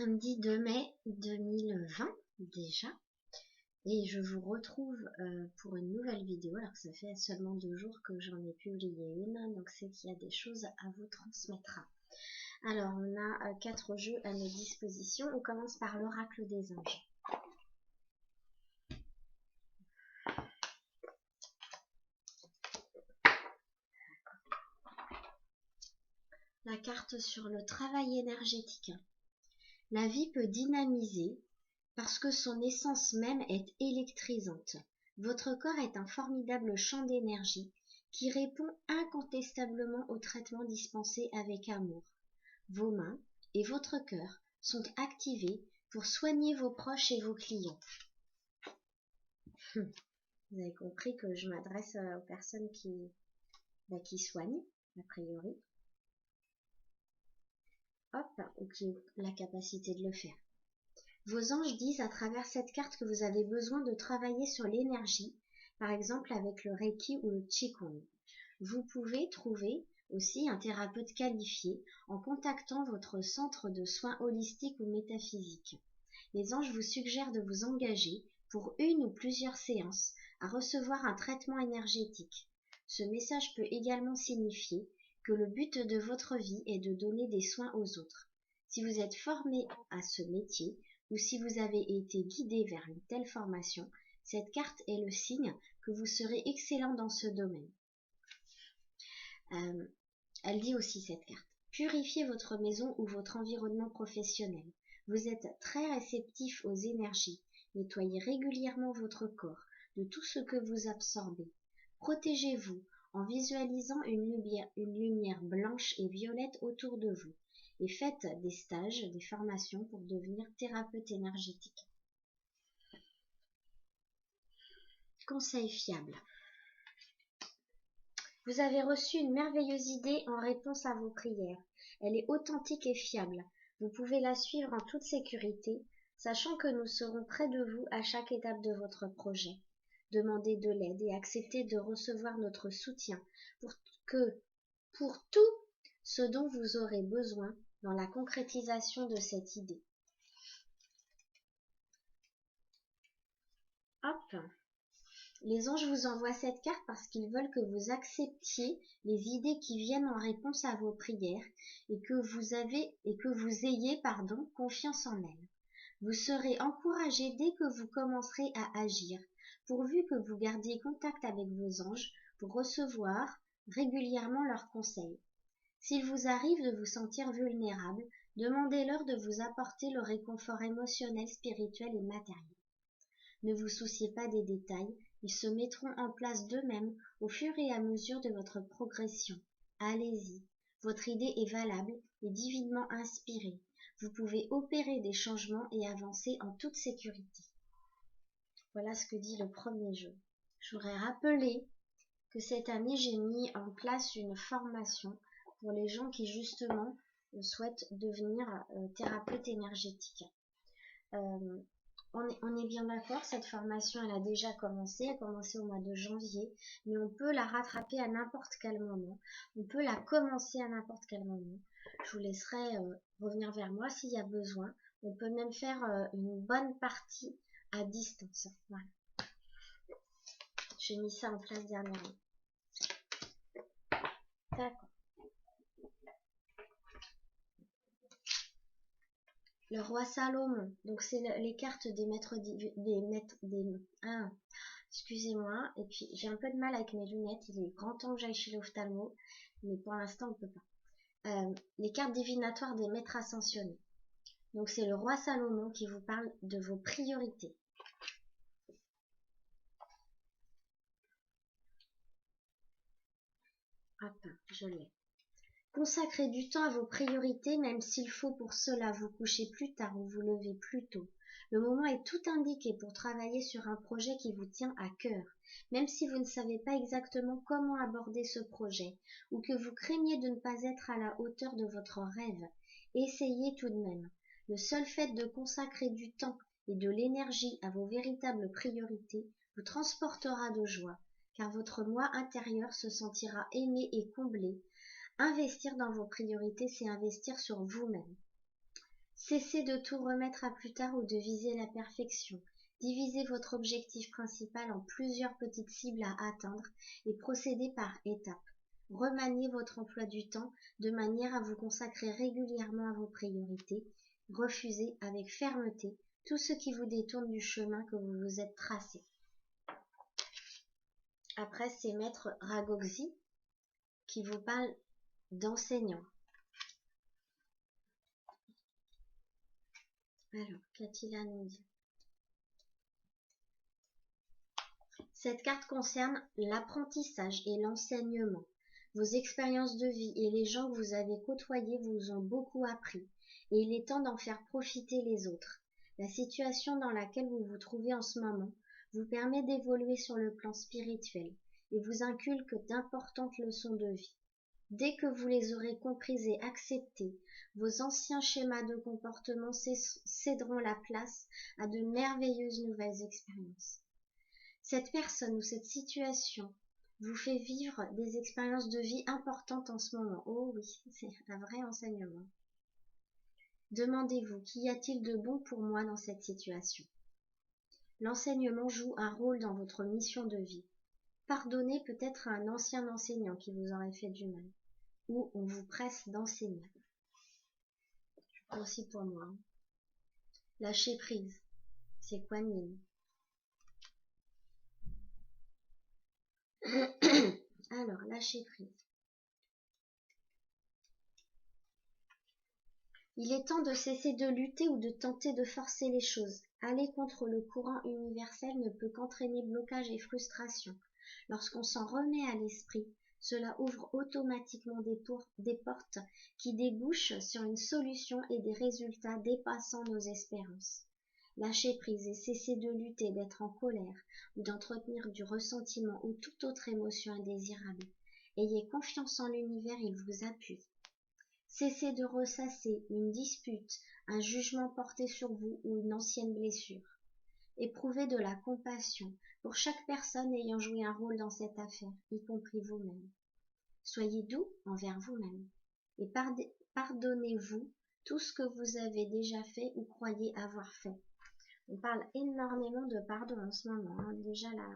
Samedi 2 mai 2020 déjà, et je vous retrouve pour une nouvelle vidéo. Alors ça fait seulement 2 jours que j'en ai publié une, donc c'est qu'il y a des choses à vous transmettre. Alors on a 4 jeux à nos dispositions. On commence par l'oracle des anges. La carte sur le travail énergétique. La vie peut dynamiser parce que son essence même est électrisante. Votre corps est un formidable champ d'énergie qui répond incontestablement au traitement dispensé avec amour. Vos mains et votre cœur sont activés pour soigner vos proches et vos clients. Vous avez compris que je m'adresse aux personnes qui soignent, a priori. Hop, ou qui ont la capacité de le faire. Vos anges disent à travers cette carte que vous avez besoin de travailler sur l'énergie, par exemple avec le Reiki ou le Qigong. Vous pouvez trouver aussi un thérapeute qualifié en contactant votre centre de soins holistiques ou métaphysiques. Les anges vous suggèrent de vous engager pour une ou plusieurs séances à recevoir un traitement énergétique. Ce message peut également signifier que le but de votre vie est de donner des soins aux autres. Si vous êtes formé à ce métier, ou si vous avez été guidé vers une telle formation, cette carte est le signe que vous serez excellent dans ce domaine. Elle dit aussi cette carte: purifiez votre maison ou votre environnement professionnel. Vous êtes très réceptif aux énergies. Nettoyez régulièrement votre corps de tout ce que vous absorbez. Protégez-vous en visualisant une lumière blanche et violette autour de vous. Et faites des stages, des formations pour devenir thérapeute énergétique. Conseil fiable. Vous avez reçu une merveilleuse idée en réponse à vos prières. Elle est authentique et fiable. Vous pouvez la suivre en toute sécurité, sachant que nous serons près de vous à chaque étape de votre projet. Demandez de l'aide et acceptez de recevoir notre soutien pour tout ce dont vous aurez besoin dans la concrétisation de cette idée. Hop! Les anges vous envoient cette carte parce qu'ils veulent que vous acceptiez les idées qui viennent en réponse à vos prières et que vous ayez confiance en elles. Vous serez encouragé dès que vous commencerez à agir, pourvu que vous gardiez contact avec vos anges pour recevoir régulièrement leurs conseils. S'il vous arrive de vous sentir vulnérable, demandez-leur de vous apporter le réconfort émotionnel, spirituel et matériel. Ne vous souciez pas des détails, ils se mettront en place d'eux-mêmes au fur et à mesure de votre progression. Allez-y, votre idée est valable et divinement inspirée. Vous pouvez opérer des changements et avancer en toute sécurité. Voilà ce que dit le premier jeu. Je voudrais rappeler que cette année, j'ai mis en place une formation pour les gens qui justement souhaitent devenir thérapeute énergétique. On est bien d'accord, cette formation elle a déjà commencé, elle a commencé au mois de janvier, mais on peut la rattraper à n'importe quel moment, on peut la commencer à n'importe quel moment. Je vous laisserai revenir vers moi s'il y a besoin. On peut même faire une bonne partie à distance. Voilà. J'ai mis ça en place dernièrement. D'accord. Le roi Salomon, donc c'est les cartes des maîtres excusez-moi, et puis j'ai un peu de mal avec mes lunettes, il est grand temps que j'aille chez l'ophtalmo, mais pour l'instant on peut pas. Les cartes divinatoires des maîtres ascensionnés. Donc c'est le roi Salomon qui vous parle de vos priorités. Hop, je l'ai. Consacrez du temps à vos priorités, même s'il faut pour cela vous coucher plus tard ou vous lever plus tôt. Le moment est tout indiqué pour travailler sur un projet qui vous tient à cœur, même si vous ne savez pas exactement comment aborder ce projet, ou que vous craignez de ne pas être à la hauteur de votre rêve. Essayez tout de même. Le seul fait de consacrer du temps et de l'énergie à vos véritables priorités vous transportera de joie, car votre moi intérieur se sentira aimé et comblé. Investir dans vos priorités, c'est investir sur vous-même. Cessez de tout remettre à plus tard ou de viser la perfection. Divisez votre objectif principal en plusieurs petites cibles à atteindre et procédez par étapes. Remaniez votre emploi du temps de manière à vous consacrer régulièrement à vos priorités. Refusez avec fermeté tout ce qui vous détourne du chemin que vous vous êtes tracé. Après, c'est Maître Ragoczy qui vous parle d'enseignant. Alors, qu'a-t-il à nous dire? Cette carte concerne l'apprentissage et l'enseignement. Vos expériences de vie et les gens que vous avez côtoyés vous ont beaucoup appris, et il est temps d'en faire profiter les autres. La situation dans laquelle vous vous trouvez en ce moment vous permet d'évoluer sur le plan spirituel et vous inculque d'importantes leçons de vie. Dès que vous les aurez comprises et acceptées, vos anciens schémas de comportement céderont la place à de merveilleuses nouvelles expériences. Cette personne ou cette situation vous fait vivre des expériences de vie importantes en ce moment. Oh oui, c'est un vrai enseignement. Demandez-vous, qu'y a-t-il de bon pour moi dans cette situation? L'enseignement joue un rôle dans votre mission de vie. Pardonnez peut-être à un ancien enseignant qui vous aurait fait du mal, ou on vous presse d'enseigner. Aussi pour moi. Lâcher prise, c'est Kuan Yin. Alors, lâcher prise. Il est temps de cesser de lutter ou de tenter de forcer les choses. Aller contre le courant universel ne peut qu'entraîner blocage et frustration. Lorsqu'on s'en remet à l'esprit, cela ouvre automatiquement des portes qui débouchent sur une solution et des résultats dépassant nos espérances. Lâcher prise et cesser de lutter, d'être en colère ou d'entretenir du ressentiment ou toute autre émotion indésirable. Ayez confiance en l'univers, il vous appuie. Cessez de ressasser une dispute, un jugement porté sur vous ou une ancienne blessure. Éprouvez de la compassion pour chaque personne ayant joué un rôle dans cette affaire, y compris vous-même. Soyez doux envers vous-même et pardonnez-vous tout ce que vous avez déjà fait ou croyez avoir fait. On parle énormément de pardon en ce moment. Déjà là,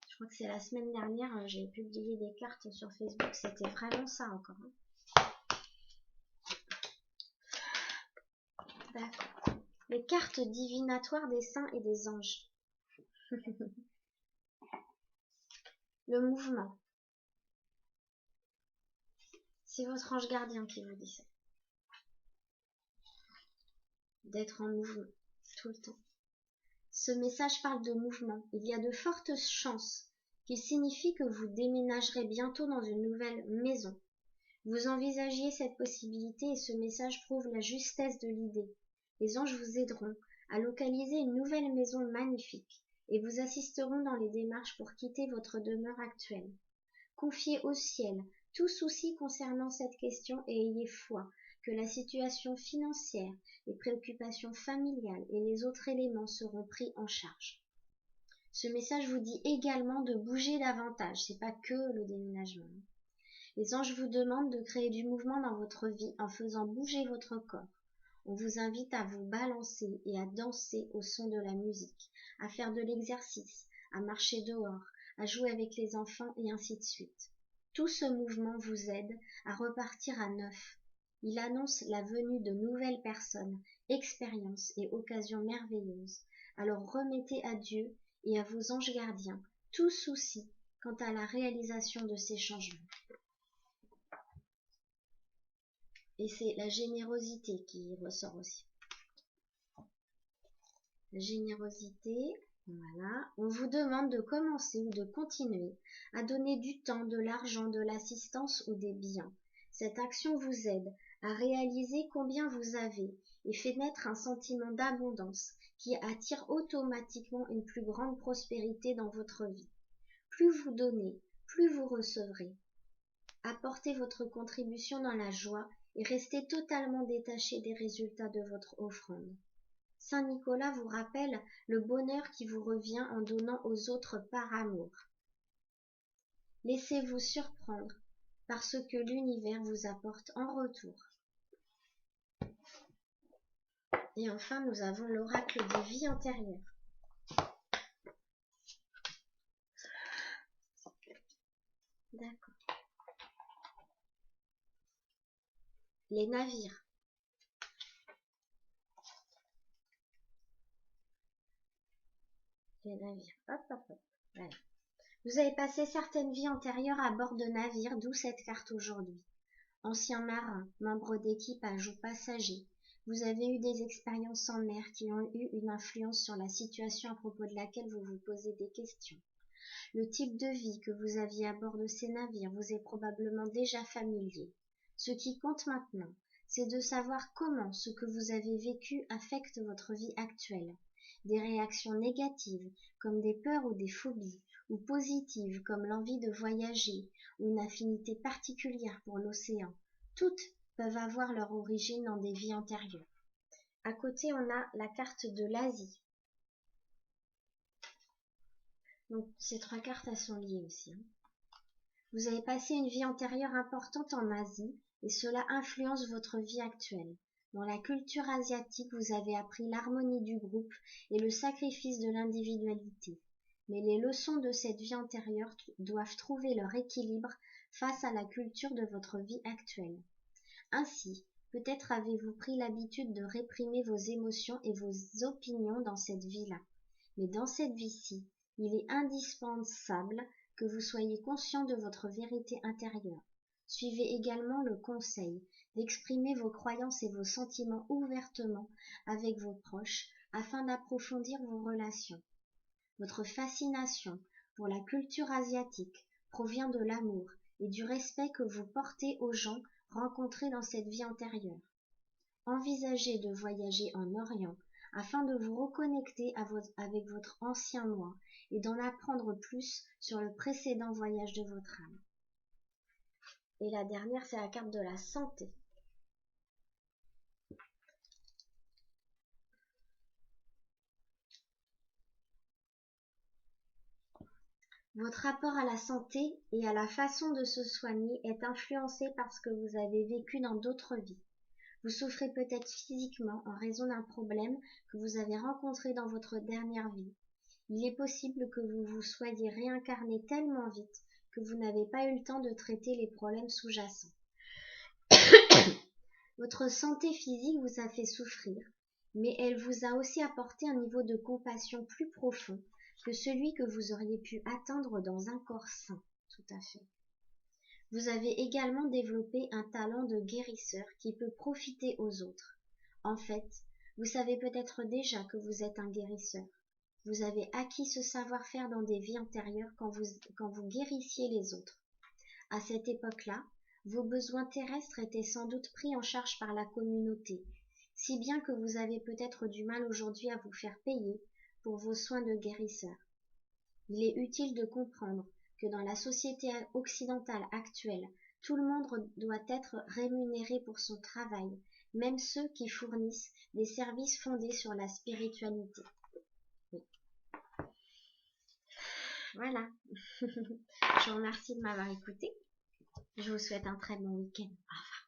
je crois que c'est la semaine dernière, j'ai publié des cartes sur Facebook, c'était vraiment ça encore. D'accord. Les cartes divinatoires des saints et des anges. Le mouvement. C'est votre ange gardien qui vous dit ça. D'être en mouvement tout le temps. Ce message parle de mouvement. Il y a de fortes chances qu'il signifie que vous déménagerez bientôt dans une nouvelle maison. Vous envisagiez cette possibilité et ce message prouve la justesse de l'idée. Les anges vous aideront à localiser une nouvelle maison magnifique et vous assisteront dans les démarches pour quitter votre demeure actuelle. Confiez au ciel tout souci concernant cette question et ayez foi que la situation financière, les préoccupations familiales et les autres éléments seront pris en charge. Ce message vous dit également de bouger davantage, c'est pas que le déménagement. Les anges vous demandent de créer du mouvement dans votre vie en faisant bouger votre corps. On vous invite à vous balancer et à danser au son de la musique, à faire de l'exercice, à marcher dehors, à jouer avec les enfants et ainsi de suite. Tout ce mouvement vous aide à repartir à neuf. Il annonce la venue de nouvelles personnes, expériences et occasions merveilleuses. Alors remettez à Dieu et à vos anges gardiens tout souci quant à la réalisation de ces changements. Et c'est la générosité qui ressort aussi. La générosité, voilà. On vous demande de commencer ou de continuer à donner du temps, de l'argent, de l'assistance ou des biens. Cette action vous aide à réaliser combien vous avez et fait naître un sentiment d'abondance qui attire automatiquement une plus grande prospérité dans votre vie. Plus vous donnez, plus vous recevrez. Apportez votre contribution dans la joie et restez totalement détaché des résultats de votre offrande. Saint Nicolas vous rappelle le bonheur qui vous revient en donnant aux autres par amour. Laissez-vous surprendre par ce que l'univers vous apporte en retour. Et enfin, nous avons l'oracle des vies antérieures. D'accord. Les navires. Les navires. Hop, hop, hop. Voilà. Vous avez passé certaines vies antérieures à bord de navires, d'où cette carte aujourd'hui. Ancien marin, membre d'équipage ou passager, vous avez eu des expériences en mer qui ont eu une influence sur la situation à propos de laquelle vous vous posez des questions. Le type de vie que vous aviez à bord de ces navires vous est probablement déjà familier. Ce qui compte maintenant, c'est de savoir comment ce que vous avez vécu affecte votre vie actuelle. Des réactions négatives, comme des peurs ou des phobies, ou positives, comme l'envie de voyager, ou une affinité particulière pour l'océan. Toutes peuvent avoir leur origine dans des vies antérieures. À côté, on a la carte de l'Asie. Donc, ces trois cartes, elles sont liées aussi. Vous avez passé une vie antérieure importante en Asie et cela influence votre vie actuelle. Dans la culture asiatique, vous avez appris l'harmonie du groupe et le sacrifice de l'individualité. Mais les leçons de cette vie antérieure doivent trouver leur équilibre face à la culture de votre vie actuelle. Ainsi, peut-être avez-vous pris l'habitude de réprimer vos émotions et vos opinions dans cette vie-là. Mais dans cette vie-ci, il est indispensable que vous soyez conscient de votre vérité intérieure. Suivez également le conseil d'exprimer vos croyances et vos sentiments ouvertement avec vos proches afin d'approfondir vos relations. Votre fascination pour la culture asiatique provient de l'amour et du respect que vous portez aux gens rencontrés dans cette vie antérieure. Envisagez de voyager en Orient afin de vous reconnecter avec votre ancien moi et d'en apprendre plus sur le précédent voyage de votre âme. Et la dernière, c'est la carte de la santé. Votre rapport à la santé et à la façon de se soigner est influencé par ce que vous avez vécu dans d'autres vies. Vous souffrez peut-être physiquement en raison d'un problème que vous avez rencontré dans votre dernière vie. Il est possible que vous vous soyez réincarné tellement vite que vous n'avez pas eu le temps de traiter les problèmes sous-jacents. Votre santé physique vous a fait souffrir, mais elle vous a aussi apporté un niveau de compassion plus profond que celui que vous auriez pu atteindre dans un corps sain. Tout à fait. Vous avez également développé un talent de guérisseur qui peut profiter aux autres. En fait, vous savez peut-être déjà que vous êtes un guérisseur. Vous avez acquis ce savoir-faire dans des vies antérieures quand vous guérissiez les autres. À cette époque-là, vos besoins terrestres étaient sans doute pris en charge par la communauté, si bien que vous avez peut-être du mal aujourd'hui à vous faire payer pour vos soins de guérisseur. Il est utile de comprendre que dans la société occidentale actuelle, tout le monde doit être rémunéré pour son travail, même ceux qui fournissent des services fondés sur la spiritualité. Oui. Voilà. Je vous remercie de m'avoir écouté. Je vous souhaite un très bon week-end. Au revoir.